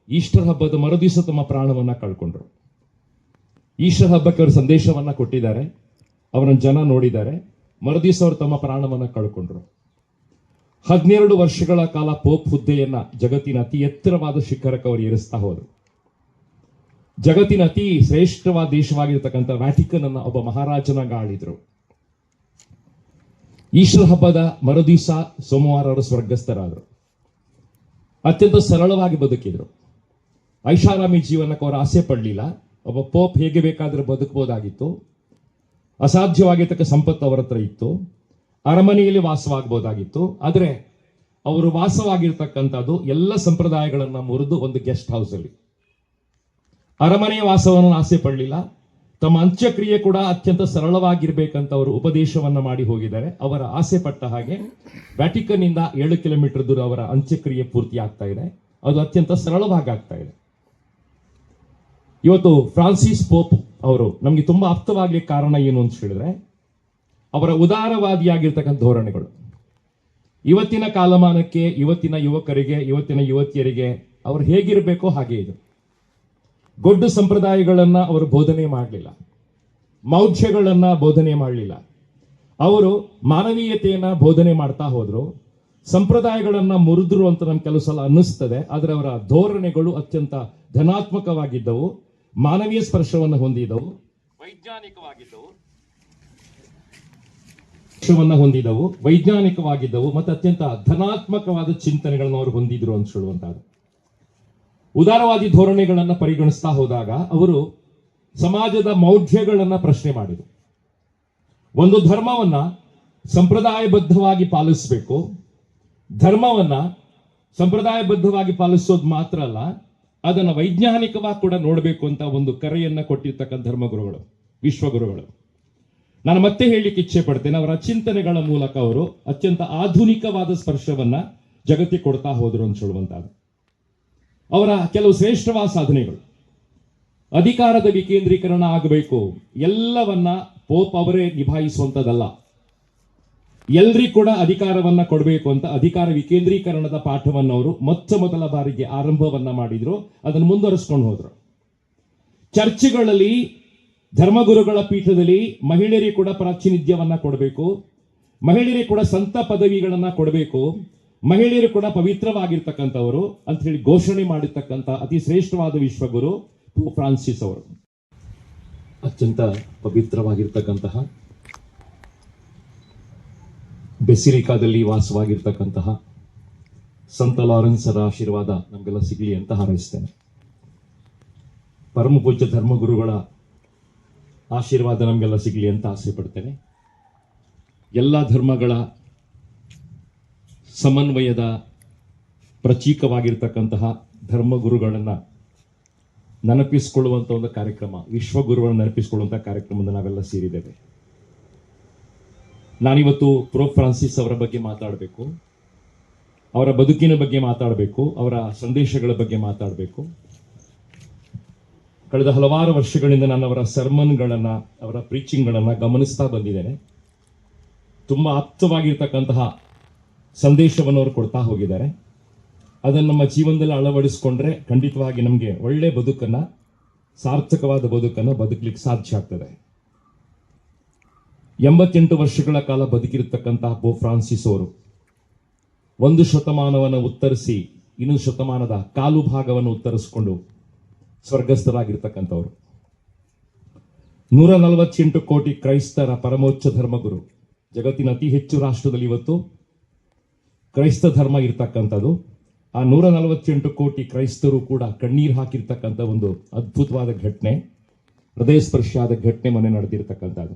ಈಸ್ಟರ್ ಹಬ್ಬದ ಮರುದಿವಸ ತಮ್ಮ ಪ್ರಾಣವನ್ನ ಕಳ್ಕೊಂಡ್ರು. ಈಸ್ಟರ್ ಹಬ್ಬಕ್ಕೆ ಅವರು ಸಂದೇಶವನ್ನ ಕೊಟ್ಟಿದ್ದಾರೆ, ಅವರನ್ನು ಜನ ನೋಡಿದ್ದಾರೆ. ಮರುದಿವಸ ಅವರು ತಮ್ಮ ಪ್ರಾಣವನ್ನ ಕಳ್ಕೊಂಡ್ರು. 12 ವರ್ಷಗಳ ಕಾಲ ಪೋಪ್ ಹುದ್ದೆಯನ್ನ ಜಗತ್ತಿನ ಅತಿ ಎತ್ತರವಾದ ಶಿಖರಕ್ಕೆ ಅವರು ಏರಿಸ್ತಾ ಹೋದರು. ಜಗತ್ತಿನ ಅತಿ ಶ್ರೇಷ್ಠವಾದ ದೇಶವಾಗಿರ್ತಕ್ಕಂಥ ವ್ಯಾಟಿಕನ್ ಅನ್ನ ಒಬ್ಬ ಮಹಾರಾಜನಾಗ ಆಳಿದ್ರು. ಈಸ್ಟರ್ ಹಬ್ಬದ ಮರುದಿವಸ ಸೋಮವಾರ ಅವರು ಸ್ವರ್ಗಸ್ಥರಾದರು. ಅತ್ಯಂತ ಸರಳವಾಗಿ ಬದುಕಿದ್ರು. ಐಷಾರಾಮಿ ಜೀವನಕ್ಕೆ ಅವರು ಆಸೆ ಪಡಲಿಲ್ಲ. ಒಬ್ಬ ಪೋಪ್ ಹೇಗೆ ಬೇಕಾದ್ರೆ ಬದುಕಬಹುದಾಗಿತ್ತು. ಅಸಾಧ್ಯವಾಗಿರ್ತಕ್ಕ ಸಂಪತ್ತು ಅವರ ಹತ್ರ ಇತ್ತು. ಅರಮನೆಯಲ್ಲಿ ವಾಸವಾಗಬಹುದಾಗಿತ್ತು. ಆದರೆ ಅವರು ವಾಸವಾಗಿರ್ತಕ್ಕಂಥದ್ದು ಎಲ್ಲ ಸಂಪ್ರದಾಯಗಳನ್ನ ಮುರಿದು ಒಂದು ಗೆಸ್ಟ್ ಹೌಸ್ ಅಲ್ಲಿ. ಅರಮನೆಯ ವಾಸವನ್ನು ಆಸೆ ಪಡಲಿಲ್ಲ. ತಮ್ಮ ಅಂತ್ಯಕ್ರಿಯೆ ಕೂಡ ಅತ್ಯಂತ ಸರಳವಾಗಿರ್ಬೇಕಂತ ಅವರು ಉಪದೇಶವನ್ನ ಮಾಡಿ ಹೋಗಿದ್ದಾರೆ. ಅವರ ಆಸೆ ಪಟ್ಟ ಹಾಗೆ ವ್ಯಾಟಿಕನ್ ಇಂದ 7 ಕಿಲೋಮೀಟರ್ ದೂರ ಅವರ ಅಂತ್ಯಕ್ರಿಯೆ ಪೂರ್ತಿ ಆಗ್ತಾ ಇದೆ. ಅದು ಅತ್ಯಂತ ಸರಳವಾಗಿ ಆಗ್ತಾ ಇದೆ. ಇವತ್ತು ಫ್ರಾನ್ಸಿಸ್ ಪೋಪ್ ಅವರು ನಮ್ಗೆ ತುಂಬಾ ಆಪ್ತವಾಗ್ಲಿಕ್ಕೆ ಕಾರಣ ಏನು ಅಂತ ಹೇಳಿದ್ರೆ ಅವರ ಉದಾರವಾದಿಯಾಗಿರ್ತಕ್ಕಂಥ ಧೋರಣೆಗಳು. ಇವತ್ತಿನ ಕಾಲಮಾನಕ್ಕೆ, ಇವತ್ತಿನ ಯುವಕರಿಗೆ, ಇವತ್ತಿನ ಯುವತಿಯರಿಗೆ ಅವರು ಹೇಗಿರಬೇಕೋ ಹಾಗೆ ಇದು. ಗೊಡ್ಡು ಸಂಪ್ರದಾಯಗಳನ್ನ ಅವರು ಬೋಧನೆ ಮಾಡಲಿಲ್ಲ, ಮೌಢ್ಯಗಳನ್ನ ಬೋಧನೆ ಮಾಡಲಿಲ್ಲ. ಅವರು ಮಾನವೀಯತೆಯನ್ನ ಬೋಧನೆ ಮಾಡ್ತಾ ಹೋದ್ರು. ಸಂಪ್ರದಾಯಗಳನ್ನ ಮುರಿದ್ರು ಅಂತ ನಮ್ಗೆ ಕೆಲವು ಸಲ ಅನ್ನಿಸ್ತದೆ. ಆದರೆ ಅವರ ಧೋರಣೆಗಳು ಅತ್ಯಂತ ಧನಾತ್ಮಕವಾಗಿದ್ದವು, ಮಾನವೀಯ ಸ್ಪರ್ಶವನ್ನು ಹೊಂದಿದವು, ವೈಜ್ಞಾನಿಕವಾಗಿದ್ದವು ಮತ್ತು ಅತ್ಯಂತ ಧನಾತ್ಮಕವಾದ ಚಿಂತನೆಗಳನ್ನು ಅವರು ಹೊಂದಿದ್ರು ಅಂತ ಹೇಳುವಂತಹದ್ದು. ಉದಾರವಾದಿ ಧೋರಣೆಗಳನ್ನ ಪರಿಗಣಿಸ್ತಾ ಹೋದಾಗ ಅವರು ಸಮಾಜದ ಮೌಢ್ಯಗಳನ್ನ ಪ್ರಶ್ನೆ ಮಾಡಿದರು. ಒಂದು ಧರ್ಮವನ್ನ ಸಂಪ್ರದಾಯಬದ್ಧವಾಗಿ ಪಾಲಿಸಬೇಕು. ಧರ್ಮವನ್ನ ಸಂಪ್ರದಾಯಬದ್ಧವಾಗಿ ಪಾಲಿಸೋದು ಮಾತ್ರ ಅಲ್ಲ, ಅದನ್ನು ವೈಜ್ಞಾನಿಕವಾಗಿ ಕೂಡ ನೋಡಬೇಕು ಅಂತ ಒಂದು ಕರೆಯನ್ನ ಕೊಟ್ಟಿರ್ತಕ್ಕಂಥ ಧರ್ಮಗುರುಗಳು, ವಿಶ್ವಗುರುಗಳು. ನಾನು ಮತ್ತೆ ಹೇಳಲಿಕ್ಕೆ ಇಚ್ಛೆ ಪಡ್ತೇನೆ, ಅವರ ಚಿಂತನೆಗಳ ಮೂಲಕ ಅವರು ಅತ್ಯಂತ ಆಧುನಿಕವಾದ ಸ್ಪರ್ಶವನ್ನ ಜಗತ್ತಿಗೆ ಕೊಡ್ತಾ ಹೋದ್ರು ಅಂತ ಹೇಳುವಂತಹದ್ದು. ಅವರ ಕೆಲವು ಶ್ರೇಷ್ಠವಾದ ಸಾಧನೆಗಳು: ಅಧಿಕಾರದ ವಿಕೇಂದ್ರೀಕರಣ ಆಗಬೇಕು. ಎಲ್ಲವನ್ನ ಪೋಪ್ ಅವರೇ ನಿಭಾಯಿಸುವಂತದಲ್ಲ, ಎಲ್ರಿಗೂ ಕೂಡ ಅಧಿಕಾರವನ್ನ ಕೊಡಬೇಕು ಅಂತ ಅಧಿಕಾರ ವಿಕೇಂದ್ರೀಕರಣದ ಪಾಠವನ್ನು ಅವರು ಮೊದಲ ಬಾರಿಗೆ ಆರಂಭವನ್ನ ಮಾಡಿದ್ರು. ಅದನ್ನು ಮುಂದುವರಿಸ್ಕೊಂಡು ಹೋದ್ರು. ಚರ್ಚ್ಗಳಲ್ಲಿ, ಧರ್ಮಗುರುಗಳ ಪೀಠದಲ್ಲಿ ಮಹಿಳೆಯರಿಗೆ ಕೂಡ ಪ್ರಾತಿನಿಧ್ಯವನ್ನ ಕೊಡಬೇಕು, ಮಹಿಳೆಯರಿಗೆ ಕೂಡ ಸಂತ ಪದವಿಗಳನ್ನ ಕೊಡಬೇಕು, ಮಹಿಳೆಯರು ಕೂಡ ಪವಿತ್ರವಾಗಿರ್ತಕ್ಕಂಥವರು ಅಂತ ಹೇಳಿ ಘೋಷಣೆ ಮಾಡಿರ್ತಕ್ಕಂಥ ಅತಿ ಶ್ರೇಷ್ಠವಾದ ವಿಶ್ವಗುರು ಪೋಪ್ ಫ್ರಾನ್ಸಿಸ್ ಅವರು. ಅತ್ಯಂತ ಪವಿತ್ರವಾಗಿರ್ತಕ್ಕಂತಹ ಬೆಸಿಲಿಕಾದಲ್ಲಿ ವಾಸವಾಗಿರ್ತಕ್ಕಂತಹ ಸಂತ ಲಾರೆನ್ಸರ ಆಶೀರ್ವಾದ ನಮಗೆಲ್ಲ ಸಿಗಲಿ ಅಂತ ಹಾರೈಸ್ತೇನೆ. ಪರಮ ಪೂಜ್ಯ ಧರ್ಮಗುರುಗಳ ಆಶೀರ್ವಾದ ನಮಗೆಲ್ಲ ಸಿಗಲಿ ಅಂತ ಆಸೆ ಪಡ್ತೇನೆ. ಎಲ್ಲ ಧರ್ಮಗಳ ಸಮನ್ವಯದ ಪ್ರತೀಕವಾಗಿರ್ತಕ್ಕಂತಹ ಧರ್ಮಗುರುಗಳನ್ನ ನೆನಪಿಸಿಕೊಳ್ಳುವಂಥ ಒಂದು ಕಾರ್ಯಕ್ರಮ, ವಿಶ್ವಗುರುಗಳನ್ನು ನೆನಪಿಸಿಕೊಳ್ಳುವಂಥ ಕಾರ್ಯಕ್ರಮದ ನಾವೆಲ್ಲ ಸೇರಿದ್ದೇವೆ. ನಾನಿವತ್ತು ಪೋಪ್ ಫ್ರಾನ್ಸಿಸ್ ಅವರ ಬಗ್ಗೆ ಮಾತಾಡಬೇಕು, ಅವರ ಬದುಕಿನ ಬಗ್ಗೆ ಮಾತಾಡಬೇಕು, ಅವರ ಸಂದೇಶಗಳ ಬಗ್ಗೆ ಮಾತಾಡಬೇಕು. ಕಳೆದ ಹಲವಾರು ವರ್ಷಗಳಿಂದ ನಾನು ಅವರ ಸರ್ಮನ್ಗಳನ್ನ, ಅವರ ಪ್ರೀಚಿಂಗ್ಗಳನ್ನ ಗಮನಿಸ್ತಾ ಬಂದಿದ್ದೇನೆ. ತುಂಬಾ ಆಪ್ತವಾಗಿರ್ತಕ್ಕಂತಹ ಸಂದೇಶವನ್ನು ಅವರು ಕೊಡ್ತಾ ಹೋಗಿದ್ದಾರೆ. ಅದನ್ನು ನಮ್ಮ ಜೀವನದಲ್ಲಿ ಅಳವಡಿಸಿಕೊಂಡ್ರೆ ಖಂಡಿತವಾಗಿ ನಮಗೆ ಒಳ್ಳೆ ಬದುಕನ್ನ, ಸಾರ್ಥಕವಾದ ಬದುಕನ್ನು ಬದುಕಲಿಕ್ಕೆ ಸಾಧ್ಯ ಆಗ್ತದೆ. 88 ವರ್ಷಗಳ ಕಾಲ ಬದುಕಿರತಕ್ಕಂತಹ ಪೋಪ್ ಫ್ರಾನ್ಸಿಸ್ ಅವರು 1 ಶತಮಾನವನ್ನು ಉತ್ತರಿಸಿ ಇನ್ನೊಂದು ಶತಮಾನದ ಕಾಲು ಭಾಗವನ್ನು ಉತ್ತರಿಸಿಕೊಂಡು ಸ್ವರ್ಗಸ್ಥರಾಗಿರ್ತಕ್ಕಂಥವ್ರು. 148 ಕೋಟಿ ಕ್ರೈಸ್ತರ ಪರಮೋಚ್ಚ ಧರ್ಮಗುರು. ಜಗತ್ತಿನ ಅತಿ ಹೆಚ್ಚು ರಾಷ್ಟ್ರದಲ್ಲಿ ಇವತ್ತು ಕ್ರೈಸ್ತ ಧರ್ಮ ಇರ್ತಕ್ಕಂಥದ್ದು. ಆ 148 ಕೋಟಿ ಕ್ರೈಸ್ತರು ಕೂಡ ಕಣ್ಣೀರು ಹಾಕಿರ್ತಕ್ಕಂಥ ಒಂದು ಅದ್ಭುತವಾದ ಘಟನೆ, ಹೃದಯ ಸ್ಪರ್ಶಿಯಾದ ಘಟನೆ ಮೊನ್ನೆ ನಡೆದಿರ್ತಕ್ಕಂಥದ್ದು.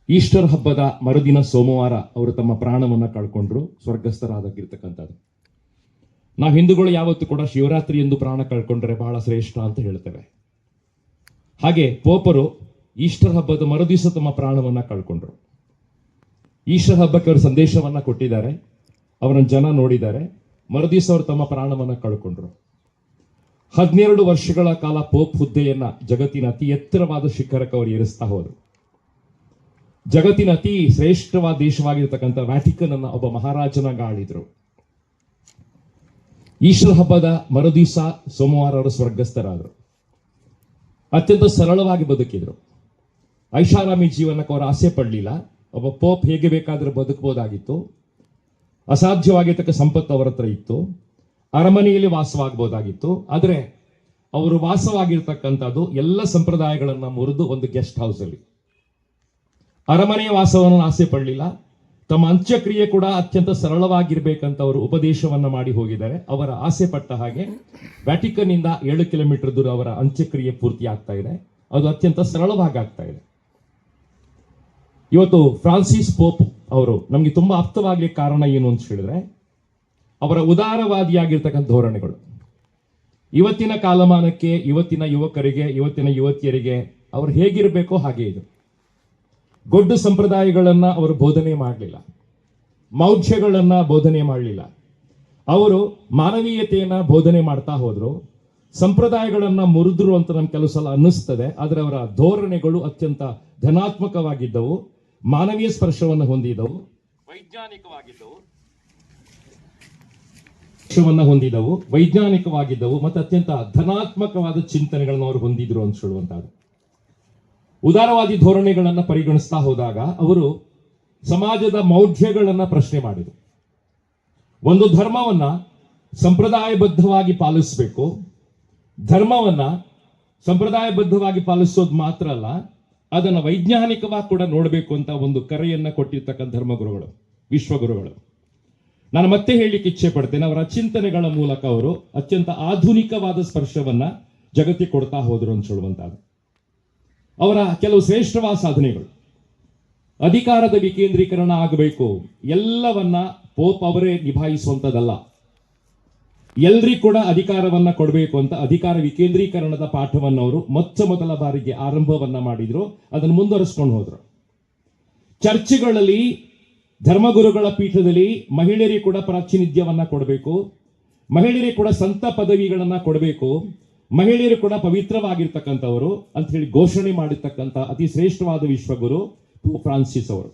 ಈಸ್ಟರ್ ಹಬ್ಬದ ಮರುದಿನ ಸೋಮವಾರ ಅವರು ತಮ್ಮ ಪ್ರಾಣವನ್ನ ಕಳ್ಕೊಂಡ್ರು, ಸ್ವರ್ಗಸ್ಥರಾಗಿರ್ತಕ್ಕಂಥದ್ದು. ನಾವು ಹಿಂದೂಗಳು ಯಾವತ್ತೂ ಕೂಡ ಶಿವರಾತ್ರಿ ಎಂದು ಪ್ರಾಣ ಕಳ್ಕೊಂಡ್ರೆ ಬಹಳ ಶ್ರೇಷ್ಠ ಅಂತ ಹೇಳ್ತೇವೆ. ಹಾಗೆ ಪೋಪರು ಈಸ್ಟರ್ ಹಬ್ಬದ ಮರುದಿವಸ ತಮ್ಮ ಪ್ರಾಣವನ್ನ ಕಳ್ಕೊಂಡ್ರು. ಈಸ್ಟರ್ ಹಬ್ಬಕ್ಕೆ ಅವರು ಸಂದೇಶವನ್ನ ಕೊಟ್ಟಿದ್ದಾರೆ, ಅವರನ್ನು ಜನ ನೋಡಿದ್ದಾರೆ. ಮರುದಿವಸ ಅವರು ತಮ್ಮ ಪ್ರಾಣವನ್ನ ಕಳ್ಕೊಂಡ್ರು. 12 ವರ್ಷಗಳ ಕಾಲ ಪೋಪ್ ಹುದ್ದೆಯನ್ನ ಜಗತ್ತಿನ ಅತಿ ಎತ್ತರವಾದ ಶಿಖರಕ್ಕೆ ಅವರು ಏರಿಸ್ತಾ ಹೋದರು. ಜಗತ್ತಿನ ಅತಿ ಶ್ರೇಷ್ಠವಾದ ದೇಶವಾಗಿರ್ತಕ್ಕಂಥ ವ್ಯಾಟಿಕನ್ ಅನ್ನ ಒಬ್ಬ ಮಹಾರಾಜನಾಗ ಆಳಿದ್ರು. ಈಸ್ಟರ್ ಹಬ್ಬದ ಮರುದಿವಸ ಸೋಮವಾರ ಅವರು ಸ್ವರ್ಗಸ್ಥರಾದರು. ಅತ್ಯಂತ ಸರಳವಾಗಿ ಬದುಕಿದ್ರು. ಐಷಾರಾಮಿ ಜೀವನಕ್ಕೆ ಅವರು ಆಸೆ ಪಡಲಿಲ್ಲ. ಒಬ್ಬ ಪೋಪ್ ಹೇಗೆ ಬೇಕಾದ್ರೆ ಬದುಕಬಹುದಾಗಿತ್ತು. ಅಸಾಧ್ಯವಾಗಿರ್ತಕ್ಕ ಸಂಪತ್ತು ಅವರ ಹತ್ರ ಇತ್ತು. ಅರಮನೆಯಲ್ಲಿ ವಾಸವಾಗಬಹುದಾಗಿತ್ತು. ಆದರೆ ಅವರು ವಾಸವಾಗಿರ್ತಕ್ಕಂಥದ್ದು ಎಲ್ಲ ಸಂಪ್ರದಾಯಗಳನ್ನ ಮುರಿದು ಒಂದು ಗೆಸ್ಟ್ ಹೌಸ್ ಅಲ್ಲಿ. ಅರಮನೆಯ ವಾಸವನ್ನು ಆಸೆ ಪಡಲಿಲ್ಲ. ತಮ್ಮ ಅಂತ್ಯಕ್ರಿಯೆ ಕೂಡ ಅತ್ಯಂತ ಸರಳವಾಗಿರ್ಬೇಕಂತ ಅವರು ಉಪದೇಶವನ್ನ ಮಾಡಿ ಹೋಗಿದ್ದಾರೆ. ಅವರ ಆಸೆ ಪಟ್ಟ ಹಾಗೆ ವ್ಯಾಟಿಕನ್ ಇಂದ 7 ಕಿಲೋಮೀಟರ್ ದೂರ ಅವರ ಅಂತ್ಯಕ್ರಿಯೆ ಪೂರ್ತಿ ಆಗ್ತಾ ಇದೆ. ಅದು ಅತ್ಯಂತ ಸರಳವಾಗಿ ಆಗ್ತಾ ಇದೆ. ಇವತ್ತು ಫ್ರಾನ್ಸಿಸ್ ಪೋಪ್ ಅವರು ನಮ್ಗೆ ತುಂಬಾ ಆಪ್ತವಾಗ್ಲಿಕ್ಕೆ ಕಾರಣ ಏನು ಅಂತ ಹೇಳಿದ್ರೆ ಅವರ ಉದಾರವಾದಿಯಾಗಿರ್ತಕ್ಕಂಥ ಧೋರಣೆಗಳು. ಇವತ್ತಿನ ಕಾಲಮಾನಕ್ಕೆ, ಇವತ್ತಿನ ಯುವಕರಿಗೆ, ಇವತ್ತಿನ ಯುವತಿಯರಿಗೆ ಅವರು ಹೇಗಿರಬೇಕೋ ಹಾಗೆ ಇದು. ಗೊಡ್ಡು ಸಂಪ್ರದಾಯಗಳನ್ನ ಅವರು ಬೋಧನೆ ಮಾಡಲಿಲ್ಲ. ಮೌಢ್ಯಗಳನ್ನ ಬೋಧನೆ ಮಾಡಲಿಲ್ಲ. ಅವರು ಮಾನವೀಯತೆಯನ್ನ ಬೋಧನೆ ಮಾಡ್ತಾ ಹೋದ್ರು. ಸಂಪ್ರದಾಯಗಳನ್ನ ಮುರಿದ್ರು ಅಂತ ನಮ್ಗೆ ಕೆಲವು ಸಲ ಅನ್ನಿಸ್ತದೆ. ಆದರೆ ಅವರ ಧೋರಣೆಗಳು ಅತ್ಯಂತ ಧನಾತ್ಮಕವಾಗಿದ್ದವು, ಮಾನವೀಯ ಸ್ಪರ್ಶವನ್ನು ಹೊಂದಿದವು, ವೈಜ್ಞಾನಿಕವಾಗಿದ್ದವು ಮತ್ತು ಅತ್ಯಂತ ಧನಾತ್ಮಕವಾದ ಚಿಂತನೆಗಳನ್ನು ಅವರು ಹೊಂದಿದ್ರು ಅಂತ ಹೇಳುವಂತಹದ್ದು. ಉದಾರವಾದಿ ಧೋರಣೆಗಳನ್ನ ಪರಿಗಣಿಸ್ತಾ ಹೋದಾಗ ಅವರು ಸಮಾಜದ ಮೌಢ್ಯಗಳನ್ನ ಪ್ರಶ್ನೆ ಮಾಡಿದರು. ಒಂದು ಧರ್ಮವನ್ನ ಸಂಪ್ರದಾಯಬದ್ಧವಾಗಿ ಪಾಲಿಸಬೇಕು. ಧರ್ಮವನ್ನ ಸಂಪ್ರದಾಯಬದ್ಧವಾಗಿ ಪಾಲಿಸೋದು ಮಾತ್ರ ಅಲ್ಲ, ಅದನ್ನು ವೈಜ್ಞಾನಿಕವಾಗಿ ಕೂಡ ನೋಡಬೇಕು ಅಂತ ಒಂದು ಕರೆಯನ್ನ ಕೊಟ್ಟಿರ್ತಕ್ಕಂಥ ಧರ್ಮಗುರುಗಳು, ವಿಶ್ವಗುರುಗಳು. ನಾನು ಮತ್ತೆ ಹೇಳಲಿಕ್ಕೆ ಇಚ್ಛೆ ಪಡ್ತೇನೆ, ಅವರ ಚಿಂತನೆಗಳ ಮೂಲಕ ಅವರು ಅತ್ಯಂತ ಆಧುನಿಕವಾದ ಸ್ಪರ್ಶವನ್ನ ಜಗತ್ತಿಗೆ ಕೊಡ್ತಾ ಹೋದ್ರು ಅಂತ ಹೇಳುವಂತಹದ್ದು. ಅವರ ಕೆಲವು ಶ್ರೇಷ್ಠವಾದ ಸಾಧನೆಗಳು, ಅಧಿಕಾರದ ವಿಕೇಂದ್ರೀಕರಣ ಆಗಬೇಕು. ಎಲ್ಲವನ್ನ ಪೋಪ್ ಅವರೇ ನಿಭಾಯಿಸುವಂಥದ್ದಲ್ಲ, ಎಲ್ರಿಗೂ ಕೂಡ ಅಧಿಕಾರವನ್ನ ಕೊಡಬೇಕು ಅಂತ ಅಧಿಕಾರ ವಿಕೇಂದ್ರೀಕರಣದ ಪಾಠವನ್ನು ಅವರು ಮೊದಲ ಬಾರಿಗೆ ಆರಂಭವನ್ನ ಮಾಡಿದ್ರು. ಅದನ್ನು ಮುಂದುವರಿಸ್ಕೊಂಡು ಹೋದ್ರು. ಚರ್ಚ್ಗಳಲ್ಲಿ, ಧರ್ಮಗುರುಗಳ ಪೀಠದಲ್ಲಿ ಮಹಿಳೆಯರಿಗೆ ಕೂಡ ಪ್ರಾತಿನಿಧ್ಯವನ್ನ ಕೊಡಬೇಕು. ಮಹಿಳೆಯರಿಗೆ ಕೂಡ ಸಂತ ಪದವಿಗಳನ್ನ ಕೊಡಬೇಕು. ಮಹಿಳೆಯರು ಕೂಡ ಪವಿತ್ರವಾಗಿರ್ತಕ್ಕಂಥವರು ಅಂತ ಹೇಳಿ ಘೋಷಣೆ ಮಾಡಿರ್ತಕ್ಕಂಥ ಅತಿ ಶ್ರೇಷ್ಠವಾದ ವಿಶ್ವಗುರು ಪೋಪ್ ಫ್ರಾನ್ಸಿಸ್ ಅವರು.